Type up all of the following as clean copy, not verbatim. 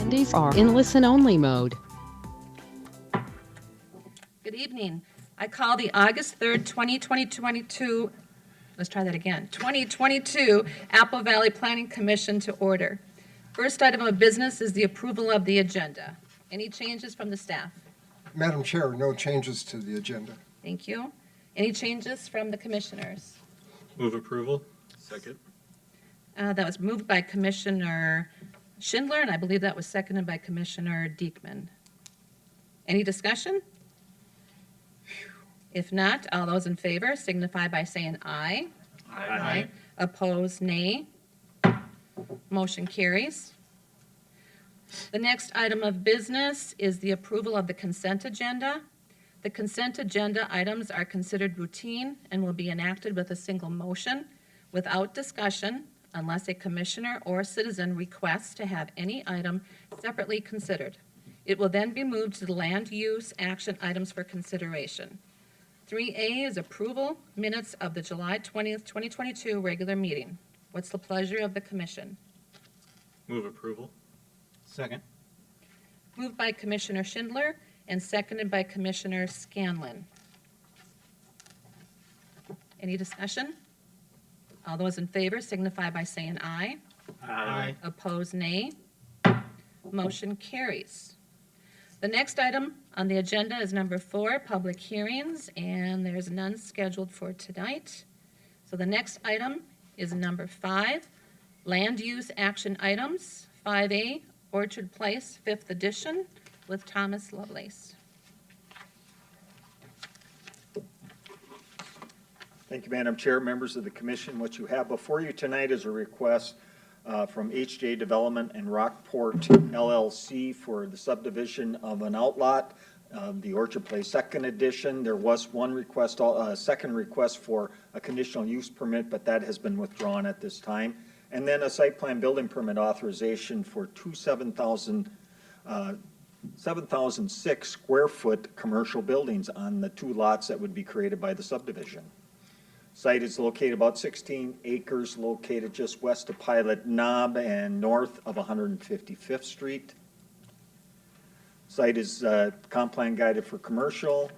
attendees are in listen-only mode. Good evening. I call the August 3rd, 2022, let's try that again, 2022 Apple Valley Planning Commission to order. First item of business is the approval of the agenda. Any changes from the staff? Madam Chair, no changes to the agenda. Thank you. Any changes from the commissioners? Move approval. Second. That was moved by Commissioner Schindler, and I believe that was seconded by Commissioner Diekman. Any discussion? If not, all those in favor signify by saying aye. Aye. Opposed, nay. Motion carries. The next item of business is the approval of the consent agenda. The consent agenda items are considered routine and will be enacted with a single motion without discussion unless a commissioner or citizen requests to have any item separately considered. It will then be moved to the land use action items for consideration. 3A is approval minutes of the July 20th, 2022 regular meeting. What's the pleasure of the commission? Move approval. Second. Moved by Commissioner Schindler and seconded by Commissioner Scanlon. Any discussion? All those in favor signify by saying aye. Aye. Opposed, nay. Motion carries. The next item on the agenda is number 4, public hearings, and there's none scheduled for tonight. So the next item is number 5, land use action items. 5A, Orchard Place, 5th edition, with Thomas Lovelace. Thank you, Madam Chair, members of the commission. What you have before you tonight is a request from HJ Development and Rockport LLC for the subdivision of an outlot, the Orchard Place 2nd edition. There was one request, second request for a conditional use permit, but that has been withdrawn at this time. And then a site plan building permit authorization for two 7,006 square foot commercial buildings on the 2 lots that would be created by the subdivision. Site is located about 16 acres, located just west of Pilot Knob and north of 155th Street. Site is comp plan guided for commercial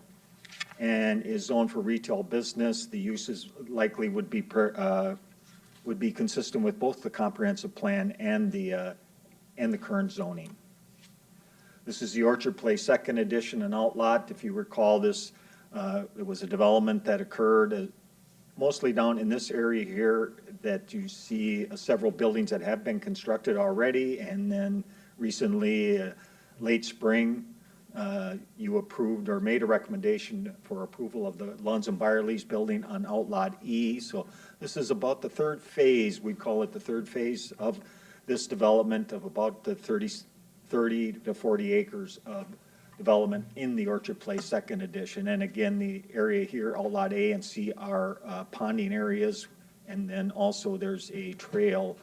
and is zoned for retail business. The uses likely would be consistent with both the comprehensive plan and the current zoning. This is the Orchard Place 2nd edition, an outlot. If you recall, this it was a development that occurred mostly down in this area here that you see several buildings that have been constructed already, and then recently, late spring, you approved or made a recommendation for approval of the Lunds and Byerly's building on Outlot E. So this is about the 3rd phase, we call it the 3rd phase of this development of about the 30 to 40 acres of development in the Orchard Place 2nd edition. And again, the area here, Outlot A and C, are ponding areas, and then also there's a trail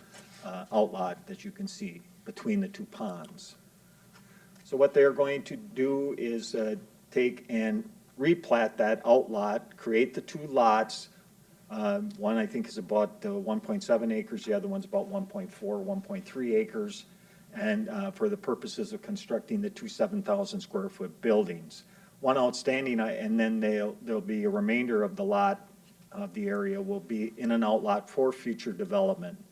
outlot that you can see between the 2 ponds. So what they're going to do is take and replat that outlot, create the 2 lots. One I think is about 1.7 acres, the other one's about 1.4, 1.3 acres. And for the purposes of constructing the 2 7,000 square foot buildings. One outstanding, and then there'll be a remainder of the lot of the area will be in an outlot for future development.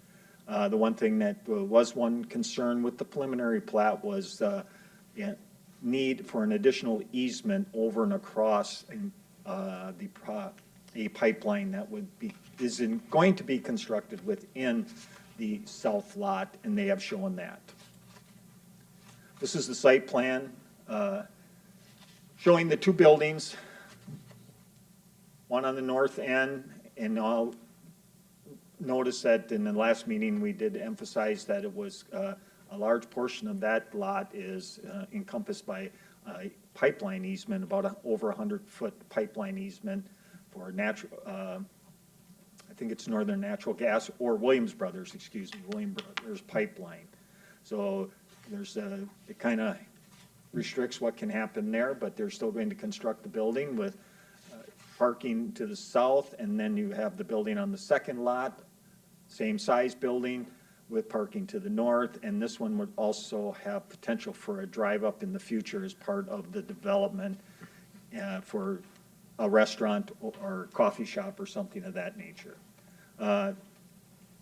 The one thing that was one concern with the preliminary plat was need for an additional easement over and across a pipeline that is going to be constructed within the south lot, and they have shown that. This is the site plan showing the 2 buildings, one on the north end, and I'll notice that in the last meeting we did emphasize that it was a large portion of that lot is encompassed by a pipeline easement, about over 100-foot pipeline easement for natural, I think it's Northern Natural Gas, or Williams Brothers pipeline. So there's it kind of restricts what can happen there, but they're still going to construct the building with parking to the south, and then you have the building on the second lot, same size building, with parking to the north, and this one would also have potential for a drive-up in the future as part of the development for a restaurant or coffee shop or something of that nature.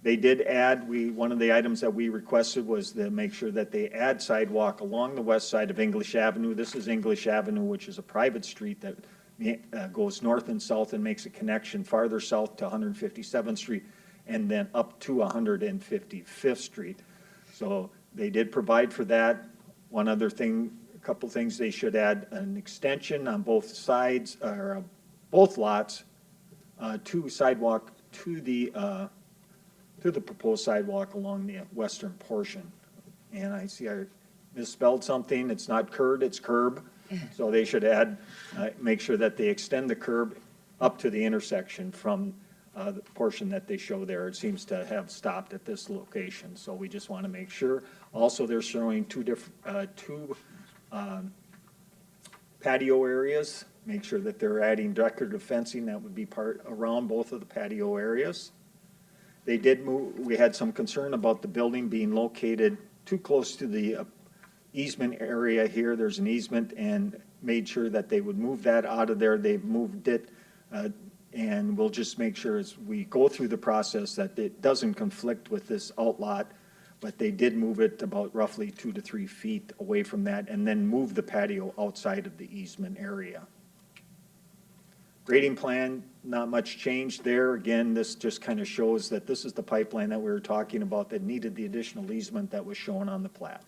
They did add, one of the items that we requested was to make sure that they add sidewalk along the west side of English Avenue. This is English Avenue, which is a private street that goes north and south and makes a connection farther south to 157th Street and then up to 155th Street. So they did provide for that. One other thing, a couple things, they should add an extension on both sides, or both lots, to sidewalk to the proposed sidewalk along the western portion. And I see I misspelled something. It's not curb, it's curb. So they should add, make sure that they extend the curb up to the intersection from the portion that they show there. It seems to have stopped at this location. So we just want to make sure. Also, they're showing two patio areas. Make sure that they're adding decorative fencing that would be part around both of the patio areas. They did move, we had some concern about the building being located too close to the easement area here. There's an easement, and made sure that they would move that out of there. They've moved it, and we'll just make sure as we go through the process that it doesn't conflict with this outlot, but they did move it about roughly 2 to 3 feet away from that, and then move the patio outside of the easement area. Grading plan, not much change there. Again, this just kind of shows that this is the pipeline that we were talking about that needed the additional easement that was shown on the plat.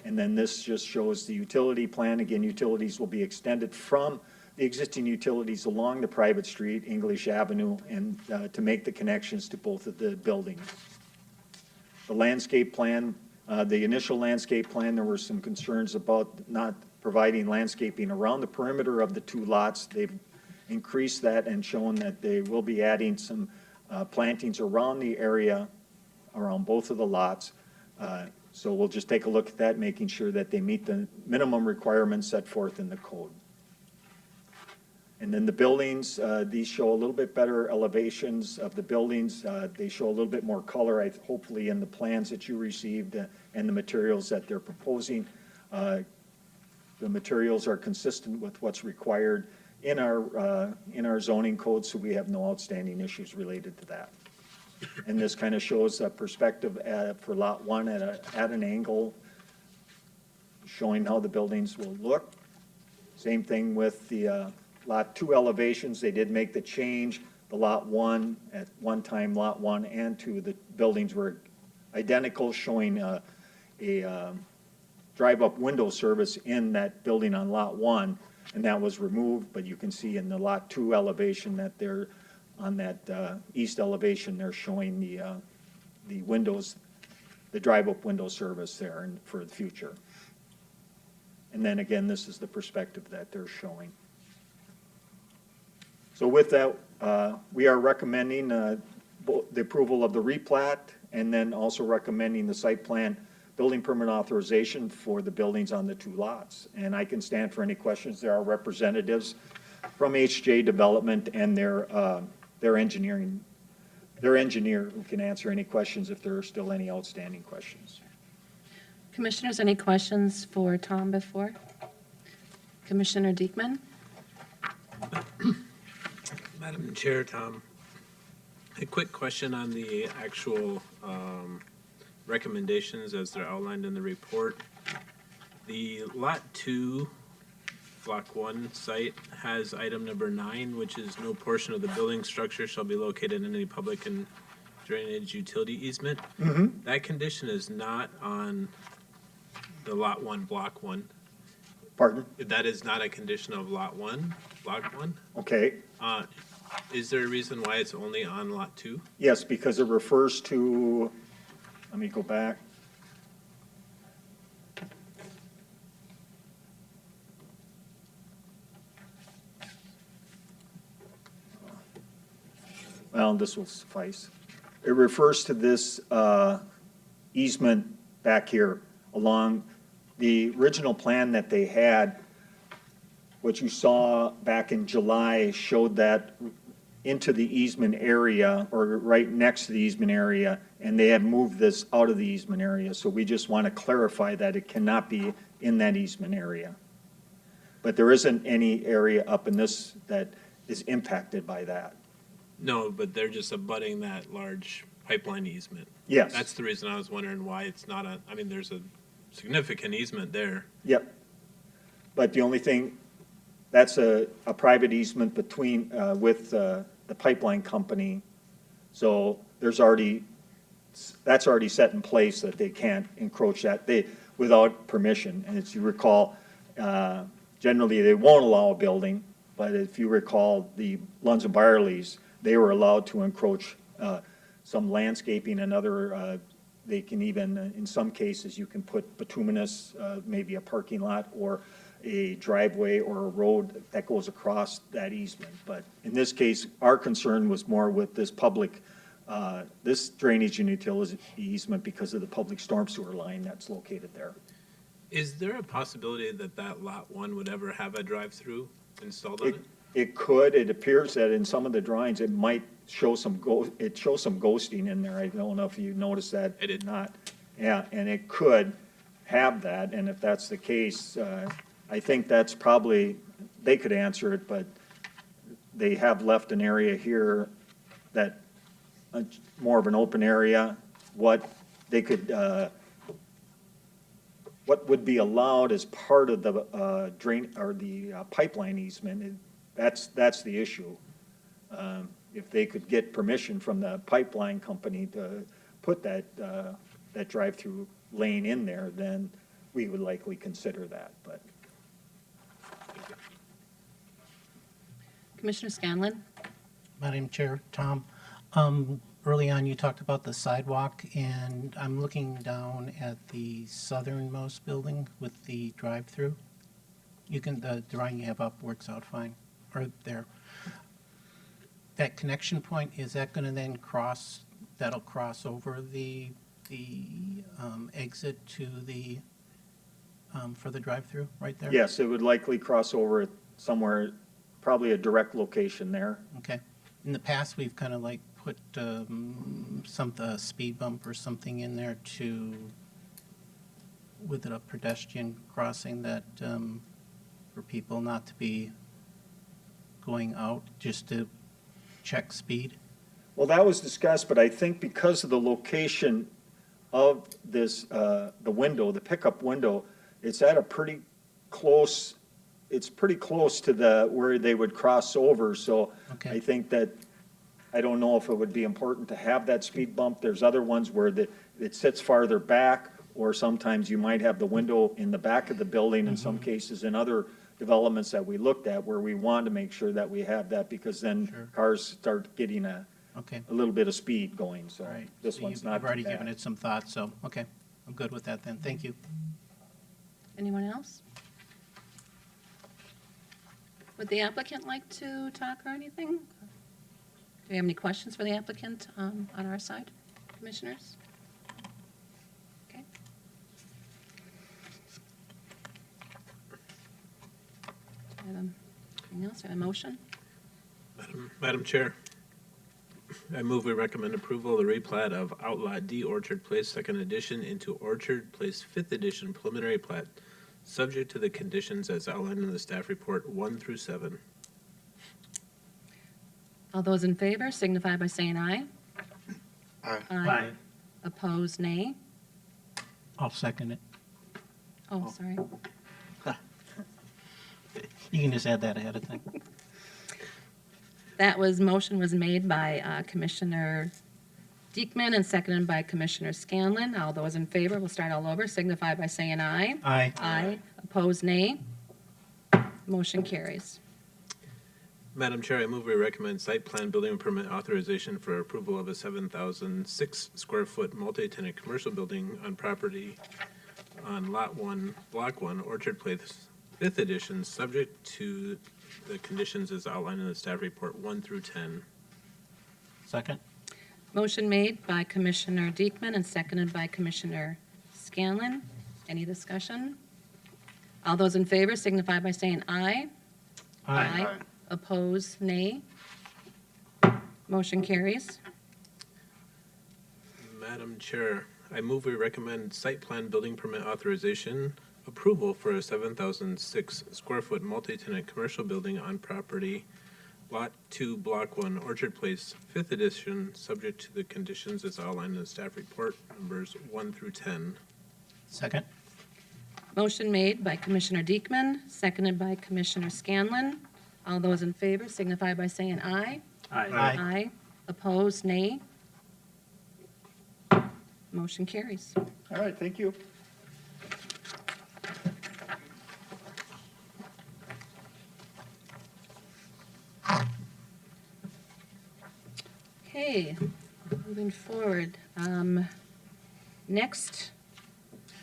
And then this just shows the utility plan. Again, utilities will be extended from the existing utilities along the private street, English Avenue, and to make the connections to both of the buildings. The landscape plan, the initial landscape plan, there were some concerns about not providing landscaping around the perimeter of the two lots. They've increased that and shown that they will be adding some plantings around the area, around both of the lots. So we'll just take a look at that, making sure that they meet the minimum requirements set forth in the code. And then the buildings, these show a little bit better elevations of the buildings. They show a little bit more color, hopefully, in the plans that you received and the materials that they're proposing. The materials are consistent with what's required in our zoning code, so we have no outstanding issues related to that. And this kind of shows a perspective for Lot 1 at an angle, showing how the buildings will look. Same thing with the Lot 2 elevations. They did make the change. The Lot 1, at one time, Lot 1 and 2, the buildings were identical, showing a drive-up window service in that building on Lot 1, and that was removed, but you can see in the Lot 2 elevation that they're on that east elevation, they're showing the windows, the drive-up window service there for the future. And then again, this is the perspective that they're showing. So with that, we are recommending the approval of the replat, and then also recommending the site plan building permit authorization for the buildings on the two lots. And I can stand for any questions. There are representatives from HJ Development and their engineer who can answer any questions if there are still any outstanding questions. Commissioners, any questions for Tom before? Commissioner Diekman? Madam Chair, Tom, a quick question on the actual recommendations as they're outlined in the report. The Lot 2, Block 1 site has item number 9, which is no portion of the building structure shall be located in any public and drainage utility easement. Mm-hmm. That condition is not on the Lot 1, Block 1. Pardon? That is not a condition of Lot 1, Block 1? Okay. Is there a reason why it's only on Lot 2? Yes, because it refers to, let me go back. Well, this will suffice. It refers to this easement back here along the original plan that they had. What you saw back in July showed that into the easement area or right next to the easement area, and they have moved this out of the easement area. So we just want to clarify that it cannot be in that easement area. But there isn't any area up in this that is impacted by that. No, but they're just abutting that large pipeline easement. Yes. That's the reason I was wondering why it's not I mean, there's a significant easement there. Yep. But the only thing, that's a private easement between, with the pipeline company. So that's already set in place that they can't encroach that, without permission. And as you recall, generally, they won't allow a building, but if you recall, the Lunds and Byerlys, they were allowed to encroach some landscaping and other, they can even, in some cases, you can put bituminous, maybe a parking lot or a driveway or a road that goes across that easement. But in this case, our concern was more with this public, this drainage and utility easement because of the public storm sewer line that's located there. Is there a possibility that that lot one would ever have a drive-through installed on it? It could, it appears that in some of the drawings, it might show it shows some ghosting in there. I don't know if you noticed that. I did. Not. Yeah, and it could have that, and if that's the case, I think that's probably, they could answer it, but they have left an area here that, more of an open area, what they could, what would be allowed as part of the drain, or the pipeline easement, that's the issue. If they could get permission from the pipeline company to put that drive-through lane in there, then we would likely consider that, but. Commissioner Scanlon? Madam Chair, Tom, early on you talked about the sidewalk, and I'm looking down at the southernmost building with the drive-through. The drawing you have up works out fine, or there. That connection point, is that going to then that'll cross over the exit to the, for the drive-through right there? Yes, it would likely cross over somewhere, probably a direct location there. Okay. In the past, we've kind of like put a speed bump or something in there with a pedestrian crossing that, for people not to be going out, just to check speed. Well, that was discussed, but I think because of the location of this, the window, the pickup window, it's at a pretty close to where they would cross over, so Okay. I think that, I don't know if it would be important to have that speed bump. There's other ones where it sits farther back, or sometimes you might have the window in the back of the building in some cases, in other developments that we looked at, where we want to make sure that we have that, because then Sure. cars start getting a Okay. little bit of speed going, so All right. this So one's you've not already too given bad. it some thought, so, okay. I'm good with that then. Thank you. Anyone else? Would the applicant like to talk or anything? Do you have any questions for the applicant on our side, commissioners? Okay. Anything else? A motion? Madam Chair, I move we recommend approval of the replat of Outlot D Orchard Place Second Edition into Orchard Place Fifth Edition preliminary plat, subject to the conditions as outlined in the staff report 1 through 7. All those in favor signify by saying aye. Aye. Opposed, nay. I'll second it. Oh, sorry. You can just add that ahead of time. Motion was made by Commissioner Diekman and seconded by Commissioner Scanlon. All those in favor, we'll start all over, signify by saying aye. Aye. Aye. Opposed, nay. Motion carries. Madam Chair, I move we recommend site plan building permit authorization for approval of a 7,006 square foot multi-tenant commercial building on property on Lot 1, Block 1, Orchard Place, 5th Edition, subject to the conditions as outlined in the staff report 1 through 10. Second? Motion made by Commissioner Diekman and seconded by Commissioner Scanlon. Any discussion? All those in favor signify by saying aye. Opposed, nay. Motion carries. Madam Chair, I move we recommend site plan building permit authorization approval for a 7,006 square foot multi-tenant commercial building on property Lot 2, Block 1, Orchard Place, 5th edition, subject to the conditions as outlined in the staff report, numbers 1 through 10. Second. Motion made by Commissioner Diekman, seconded by Commissioner Scanlon. All those in favor signify by saying aye. Aye. Opposed, nay. Motion carries. All right, thank you. Okay, moving forward. Next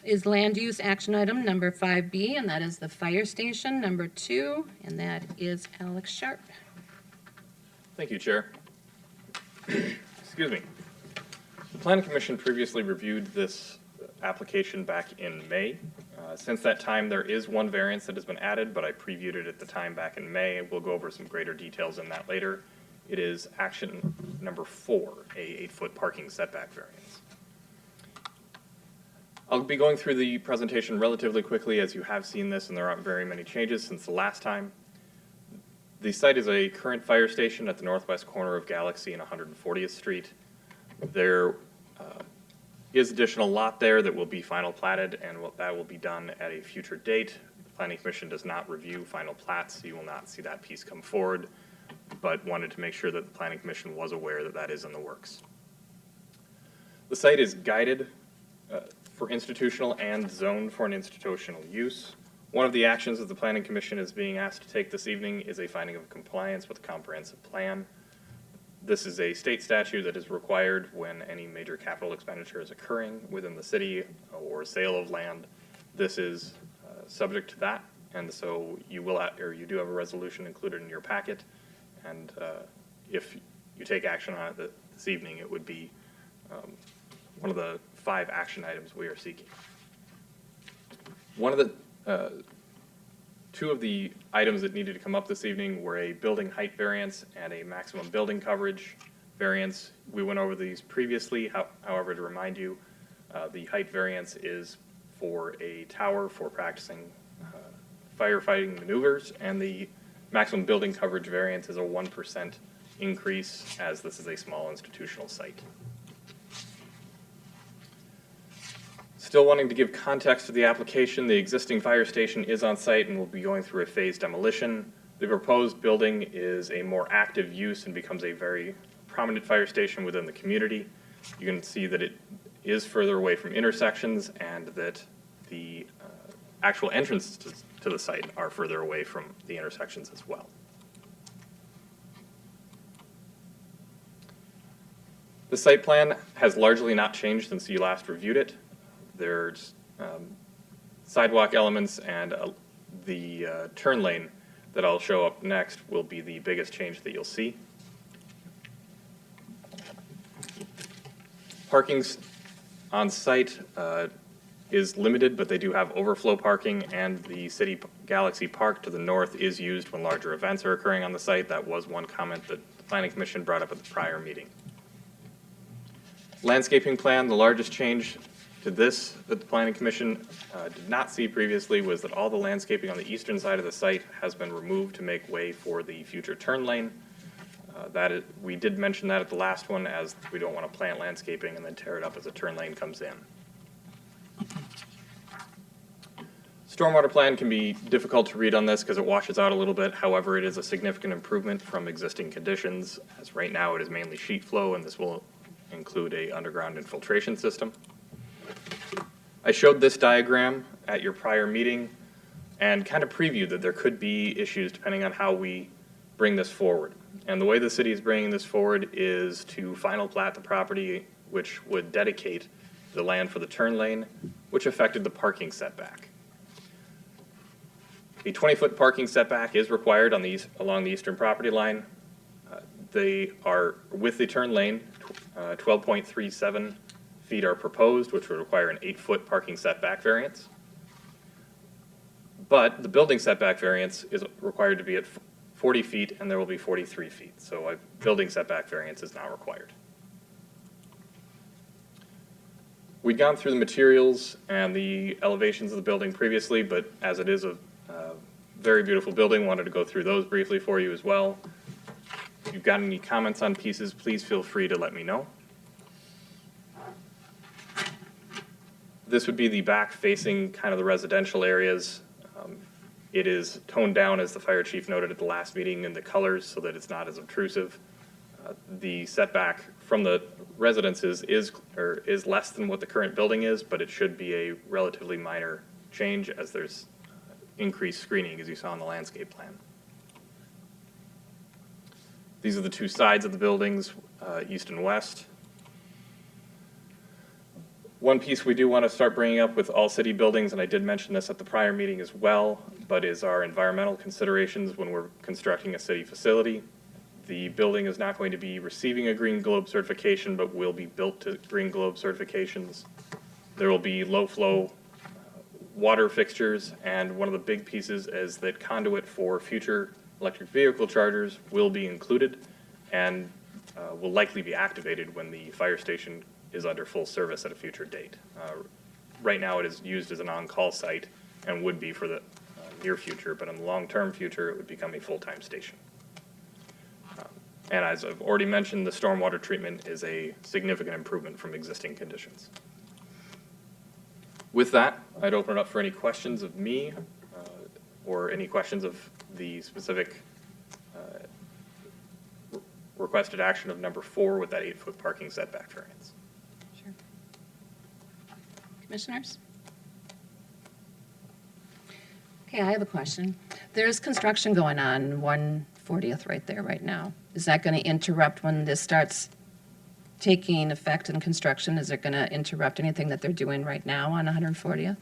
is land use action item number 5B, and that is the fire station, number 2, and that is Alex Sharp. Thank you, Chair. Excuse me. The Planning Commission previously reviewed this application back in May. Since that time, there is one variance that has been added, but I previewed it at the time back in May. We'll go over some greater details in that later. It is action number 4, a 8-foot parking setback variance. I'll be going through the presentation relatively quickly, as you have seen this, and there aren't very many changes since the last time. The site is a current fire station at the northwest corner of Galaxy and 140th Street. There is additional lot there that will be final platted, and that will be done at a future date. The Planning Commission does not review final plats, so you will not see that piece come forward, but wanted to make sure that the Planning Commission was aware that that is in the works. The site is guided for institutional and zoned for an institutional use. One of the actions that the Planning Commission is being asked to take this evening is a finding of compliance with the comprehensive plan. This is a state statute that is required when any major capital expenditure is occurring within the city or sale of land. This is subject to that, and so you do have a resolution included in your packet, and if you take action on it this evening, it would be one of the 5 action items we are seeking. One of the 2 of the items that needed to come up this evening were a building height variance and a maximum building coverage variance. We went over these previously. However, to remind you, the height variance is for a tower for practicing firefighting maneuvers, and the maximum building coverage variance is a 1% increase, as this is a small institutional site. Still wanting to give context to the application, the existing fire station is on site and will be going through a phased demolition. The proposed building is a more active use and becomes a very prominent fire station within the community. You can see that it is further away from intersections and that the actual entrances to the site are further away from the intersections as well. The site plan has largely not changed since you last reviewed it. There's sidewalk elements, and the turn lane that I'll show up next will be the biggest change that you'll see. Parking on site is limited, but they do have overflow parking, and the City Galaxy Park to the north is used when larger events are occurring on the site. That was one comment that the Planning Commission brought up at the prior meeting. Landscaping plan, the largest change to this that the Planning Commission did not see previously was that all the landscaping on the eastern side of the site has been removed to make way for the future turn lane. We did mention that at the last one, as we don't want to plant landscaping and then tear it up as a turn lane comes in. Stormwater plan can be difficult to read on this because it washes out a little bit. However, it is a significant improvement from existing conditions, as right now it is mainly sheet flow, and this will include a underground infiltration system. I showed this diagram at your prior meeting and kind of previewed that there could be issues depending on how we bring this forward. And the way the city is bringing this forward is to final plat the property, which would dedicate the land for the turn lane, which affected the parking setback. A 20-foot parking setback is required on along the eastern property line. They are, with the turn lane, 12.37 feet are proposed, which would require an 8-foot parking setback variance. But the building setback variance is required to be at 40 feet, and there will be 43 feet. So a building setback variance is not required. We'd gone through the materials and the elevations of the building previously, but as it is a very beautiful building, wanted to go through those briefly for you as well. If you've got any comments on pieces, please feel free to let me know. This would be the back facing kind of the residential areas. It is toned down, as the fire chief noted at the last meeting, in the colors so that it's not as obtrusive. The setback from the residences is less than what the current building is, but it should be a relatively minor change as there's increased screening, as you saw in the landscape plan. These are the two sides of the buildings, east and west. One piece we do want to start bringing up with all city buildings, and I did mention this at the prior meeting as well, but is our environmental considerations when we're constructing a city facility. The building is not going to be receiving a Green Globe certification, but will be built to Green Globe certifications. There will be low flow water fixtures, and one of the big pieces is that conduit for future electric vehicle chargers will be included and will likely be activated when the fire station is under full service at a future date. Right now it is used as an on-call site and would be for the near future, but in the long-term future it would become a full-time station. And as I've already mentioned, the stormwater treatment is a significant improvement from existing conditions. With that, I'd open it up for any questions of me or any questions of the specific requested action of number 4 with that 8-foot parking setback variance. Sure. Commissioners? Okay, I have a question. There's construction going on 140th right there right now. Is that going to interrupt when this starts taking effect in construction? Is it going to interrupt anything that they're doing right now on 140th?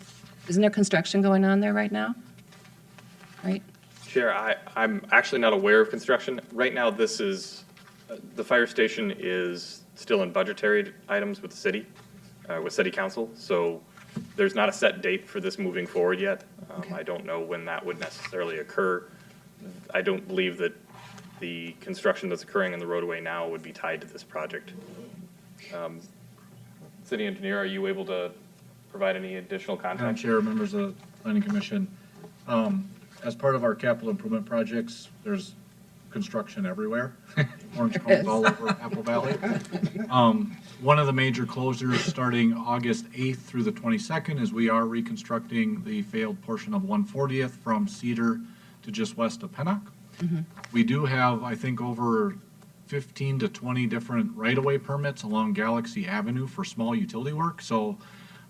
Isn't there construction going on there right now? Right? Chair, I'm actually not aware of construction. Right now, this is, the fire station is still in budgetary items with the city, with city council. So there's not a set date for this moving forward yet. Okay. I don't know when that would necessarily occur. I don't believe that the construction that's occurring in the roadway now would be tied to this project. City engineer, are you able to provide any additional Madam context? Chair, members of the Planning Commission, as part of our capital improvement projects, there's construction everywhere. Orange cones all over Apple Valley. One of the major closures starting August 8th through the 22nd is we are reconstructing the failed portion of 140th from Cedar to just west of Pennock. We do have, I think, over 15 to 20 different right-of-way permits along Galaxy Avenue for small utility work. So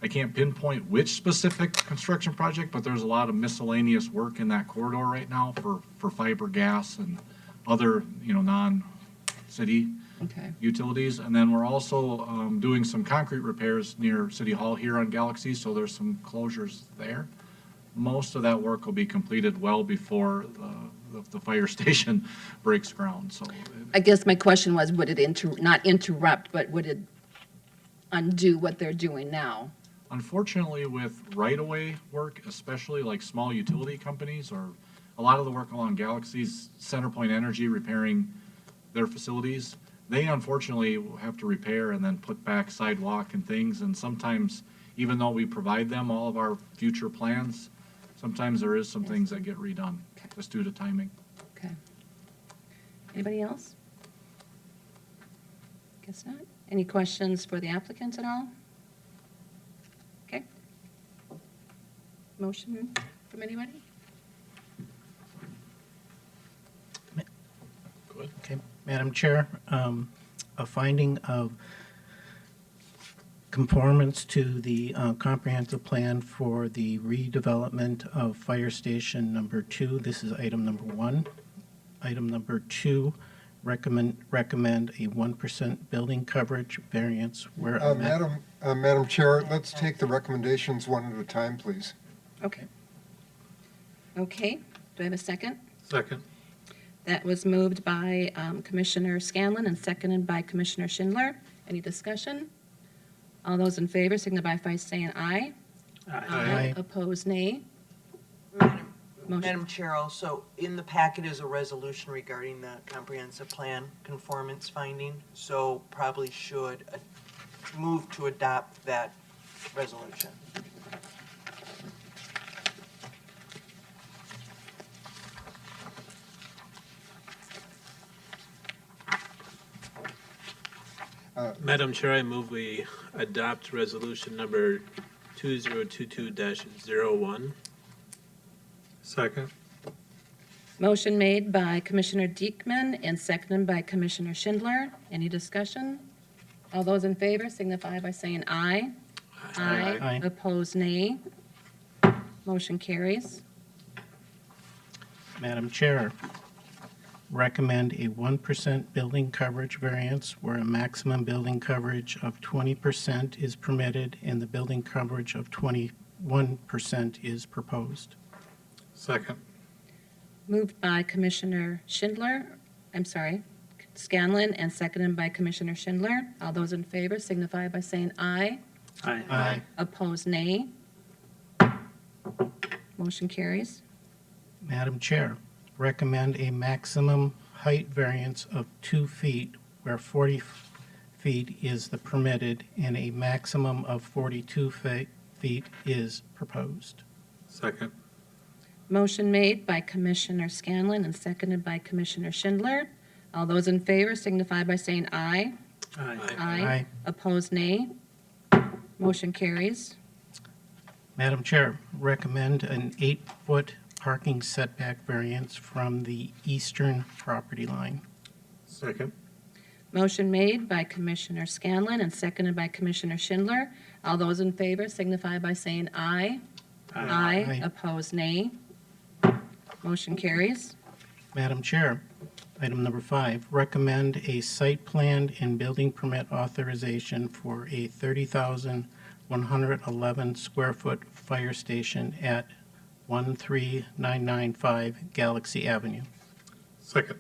I can't pinpoint which specific construction project, but there's a lot of miscellaneous work in that corridor right now for fiber gas and other, non-city Okay. utilities. And then we're also doing some concrete repairs near City Hall here on Galaxy, so there's some closures there. Most of that work will be completed well before the fire station breaks ground, so. I guess my question was, would it not interrupt, but would it undo what they're doing now? Unfortunately, with right-of-way work, especially like small utility companies or a lot of the work along Galaxy's CenterPoint Energy repairing their facilities, they unfortunately have to repair and then put back sidewalk and things. And sometimes, even though we provide them all of our future plans, sometimes there is some things that get redone just due to timing. Okay. Anybody else? Guess not. Any questions for the applicant at all? Okay. Motion from anybody? Okay, Madam Chair, a finding of conformance to the comprehensive plan for the redevelopment of Fire Station number 2. This is item number 1. Item number 2, recommend a 1% building coverage variance where. Madam Chair, let's take the recommendations one at a time, please. Okay. Okay, do I have a second? Second. That was moved by Commissioner Scanlon and seconded by Commissioner Schindler. Any discussion? All those in favor signify by saying aye. Aye. Opposed, nay. Motion, Madam Chair, also, in the packet is a resolution regarding the comprehensive plan conformance finding, so probably should move to adopt that resolution. Madam Chair, I move we adopt resolution number 2022-01. Second. motion made by Commissioner Diekman and seconded by Commissioner Schindler. Any discussion? All those in favor signify by saying aye. Aye. Opposed, nay. Motion carries. Madam Chair, recommend a 1% building coverage variance where a maximum building coverage of 20% is permitted and the building coverage of 21% is proposed. Second. Moved by Commissioner Scanlon, and seconded by Commissioner Schindler. All those in favor signify by saying aye. Aye. Opposed, nay. Motion carries. Madam Chair, recommend a maximum height variance of 2 feet where 40 feet is the permitted and a maximum of 42 feet is proposed. Second. Motion made by Commissioner Scanlon and seconded by Commissioner Schindler. All those in favor signify by saying aye. Aye. Opposed, nay. Motion carries. Madam Chair, recommend an 8-foot parking setback variance from the eastern property line. Second. Motion made by Commissioner Scanlon and seconded by Commissioner Schindler. All those in favor signify by saying aye. Aye. Opposed, nay. Motion carries. Madam Chair, item number 5, recommend a site plan and building permit authorization for a 30,111 square foot fire station at 13995 Galaxy Avenue. Second.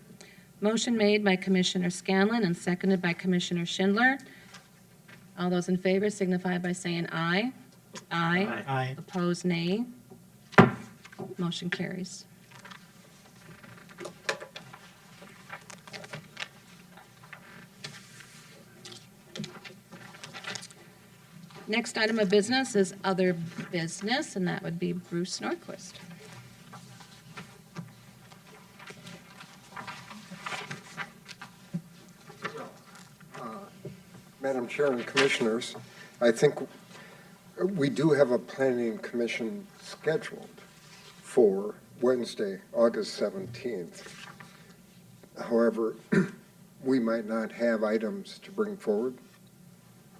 Motion made by Commissioner Scanlon and seconded by Commissioner Schindler. All those in favor signify by saying aye. Aye. Opposed, nay. Motion carries. Next item of business is other business, and that would be Bruce Norquist. Madam Chair and Commissioners, I think we do have a planning commission scheduled for Wednesday, August 17th. However, we might not have items to bring forward,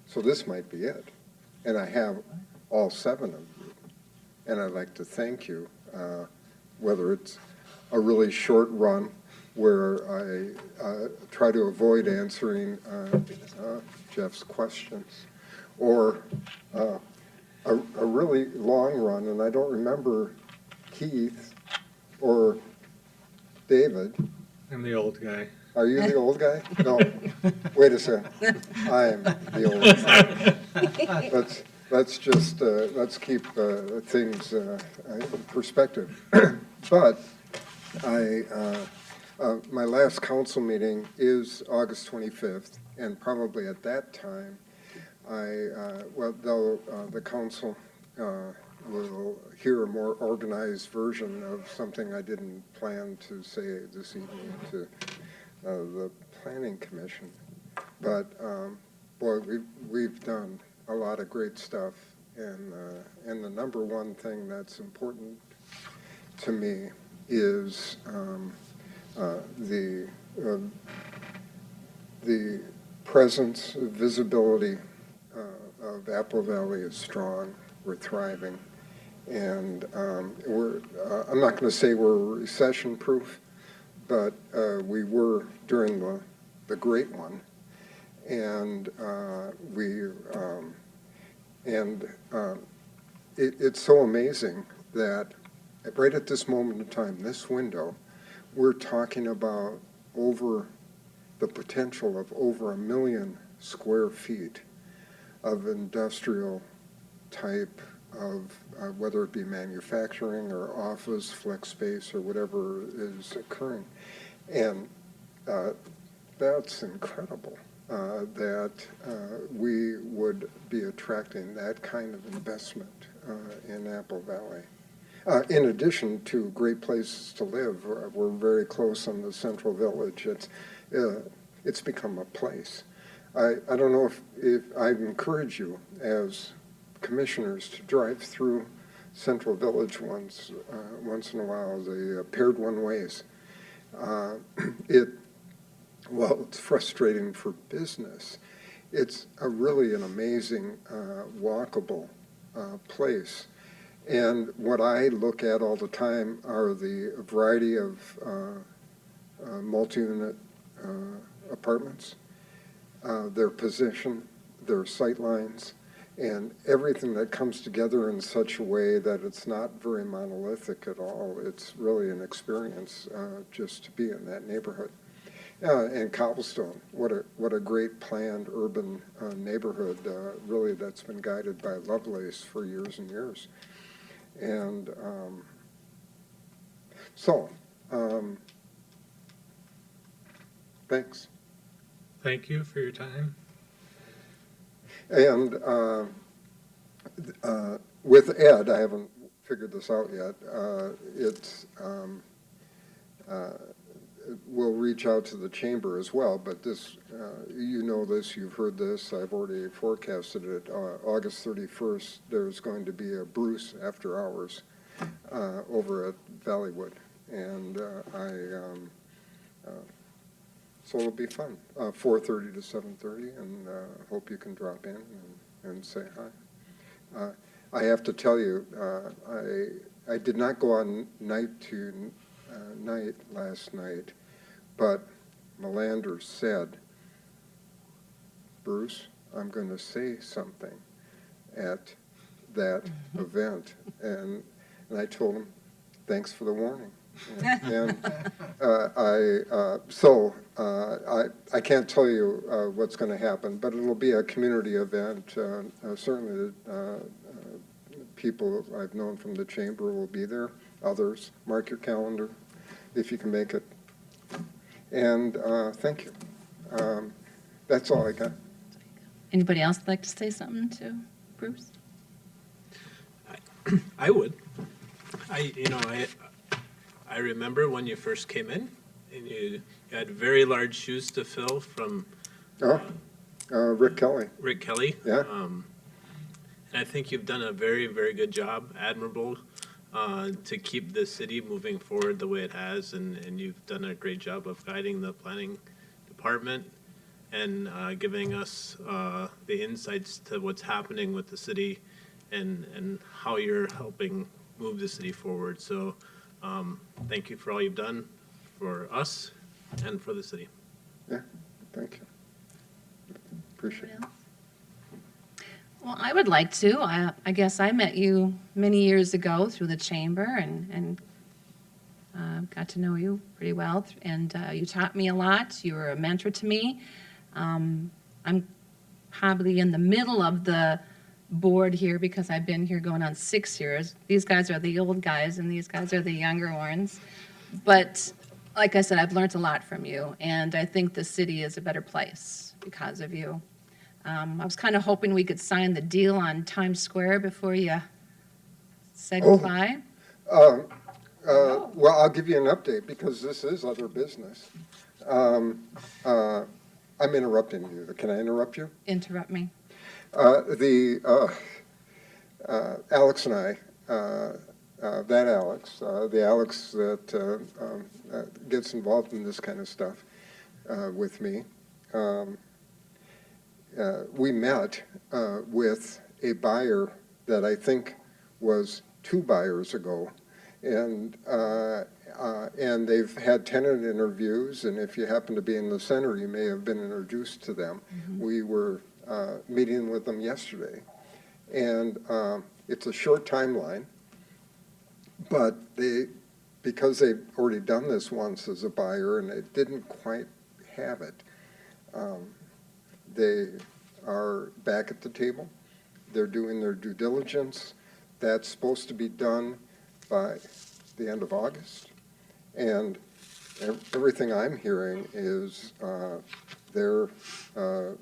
so this might be it. And I have all 7 of you, and I'd like to thank you, whether it's a really short run where I try to avoid answering Jeff's questions, or a really long run, and I don't remember Keith or David. I'm the old guy. Are you the old guy? No. Wait a second. I'm the old guy. Let's just, let's keep things in perspective. But my last council meeting is August 25th, and probably at that time, the council will hear a more organized version of something I didn't plan to say this evening to the Planning Commission. But, boy, we've done a lot of great stuff, and the number one thing that's important to me is the presence, visibility of Apple Valley is strong. We're thriving, and I'm not going to say we're recession-proof, but we were during the Great One, and it's so amazing that right at this moment in time, this window, we're talking about the potential of over 1 million square feet of industrial type whether it be manufacturing or office, flex space, or whatever is occurring. And that's incredible that we would be attracting that kind of investment in Apple Valley. In addition to great places to live, we're very close on the Central Village. It's become a place. I don't know if I'd encourage you as commissioners to drive through Central Village once in a while, the paired one-ways. Well, it's frustrating for business. It's really an amazing walkable place. And what I look at all the time are the variety of multi-unit apartments, their position, their sight lines, and everything that comes together in such a way that it's not very monolithic at all. It's really an experience just to be in that neighborhood. And Cobblestone, what a great planned urban neighborhood, really, that's been guided by Lovelace for years and years. And thanks. Thank you for your time. And with Ed, I haven't figured this out yet. We'll reach out to the chamber as well, but this, you know this, you've heard this, I've already forecasted it. August 31st, there's going to be a Bruce after hours over at Valleywood. And so it'll be fun, 4:30 to 7:30, and hope you can drop in and say hi. I have to tell you, I did not go on night last night, but Melander said, Bruce, I'm going to say something at that event. And I told him, thanks for the warning. And I can't tell you what's going to happen, but it'll be a community event. Certainly people I've known from the chamber will be there. Others, mark your calendar if you can make it. And thank you. That's all I got. Anybody else like to say something to Bruce? I would. I remember when you first came in, and you had very large shoes to fill from Rick Kelly. Rick Kelly. Yeah. And I think you've done a very, very good job, admirable, to keep the city moving forward the way it has, and you've done a great job of guiding the planning department and giving us the insights to what's happening with the city and how you're helping move the city forward. So thank you for all you've done for us and for the city. Yeah, thank you. Appreciate it. Well, I would like to. I guess I met you many years ago through the chamber and got to know you pretty well. And you taught me a lot. You were a mentor to me. I'm probably in the middle of the board here because I've been here going on 6 years. These guys are the old guys and these guys are the younger ones. But like I said, I've learned a lot from you, and I think the city is a better place because of you. I was kind of hoping we could sign the deal on Times Square before you said goodbye. Well, I'll give you an update because this is other business. I'm interrupting you. Can I interrupt you? Interrupt me. Alex and I, the Alex that gets involved in this kind of stuff with me, we met with a buyer that I think was 2 buyers ago, and they've had tenant interviews, and if you happen to be in the center, you may have been introduced to them. Mm-hmm. We were meeting with them yesterday, and it's a short timeline, but because they've already done this once as a buyer and it didn't quite have it, they are back at the table. They're doing their due diligence. That's supposed to be done by the end of August. And everything I'm hearing is they're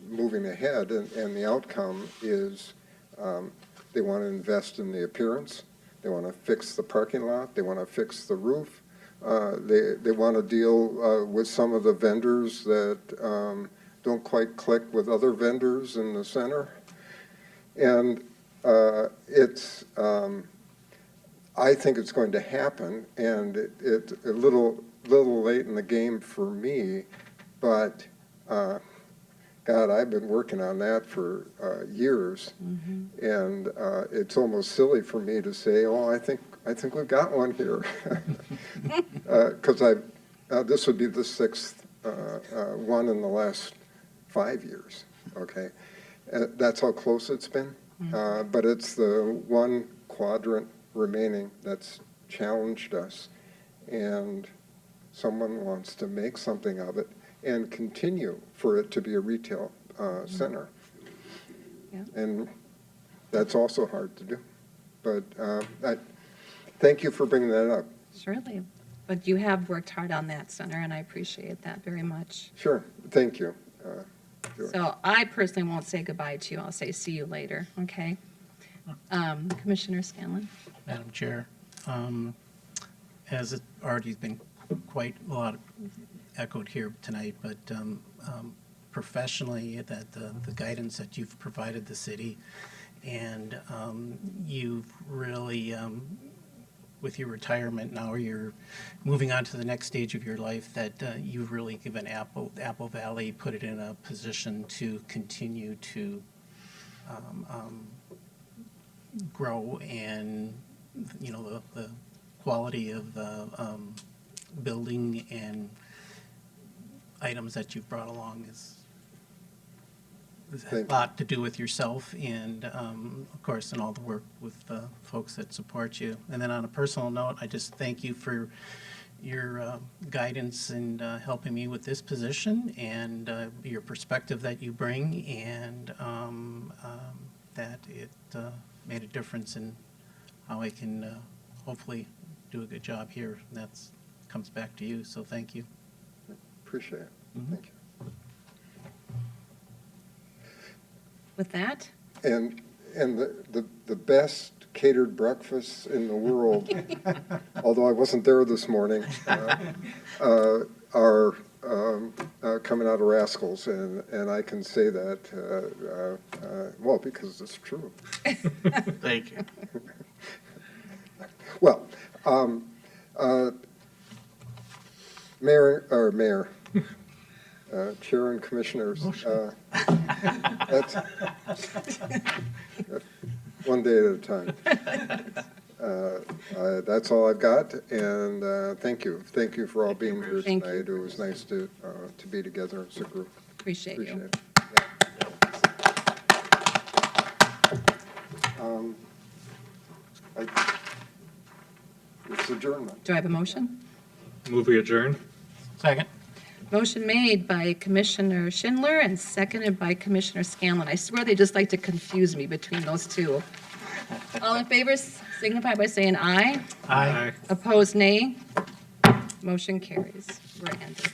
moving ahead, and the outcome is they want to invest in the appearance, they want to fix the parking lot, they want to fix the roof, they want to deal with some of the vendors that don't quite click with other vendors in the center. And it's, I think it's going to happen, and it's a little late in the game for me, but God, I've been working on that for years, and it's almost silly for me to say, "Oh, I think we've got one here," because this would be the sixth one in the last 5 years. Okay, that's how close it's been, but it's the one quadrant remaining that's challenged us, and someone wants to make something of it and continue for it to be a retail center. Yeah. And that's also hard to do. But thank you for bringing that up. Surely. But you have worked hard on that center, and I appreciate that very much. Sure, thank you. Sure. So I personally won't say goodbye to you. I'll say see you later, okay? Commissioner Scanlon? Madam Chair, as it already been quite a lot echoed here tonight, but professionally, that the guidance that you've provided the city, and you've really, with your retirement now, you're moving on to the next stage of your life, that you've really given Apple Valley, put it in a position to continue to grow, and you know the quality of the building and items that you've brought along is a Thank you. lot to do with yourself, and of course, and all the work with the folks that support you. And then on a personal note, I just thank you for your guidance and helping me with this position, and your perspective that you bring, and that it made a difference in how I can hopefully do a good job here. And that comes back to you, so thank you. Appreciate it. Thank you. With that, And the best catered breakfasts in the world, although I wasn't there this morning, are coming out of Rascals, and I can say that, well, because it's true. Thank you. Well, Mayor, Chair and Commissioners, that's one day at a time. That's all I've got, and thank you. Thank you for all being here Thank you. tonight. It was nice to be together as a group. appreciate Appreciate you. it. Yeah. It's adjournment. Do I have a motion? Move we adjourn? Second. Motion made by Commissioner Schindler and seconded by Commissioner Scanlon. I swear they just like to confuse me between those two. All in favor signify by saying aye. Aye. Opposed, nay. Motion carries. We're ended.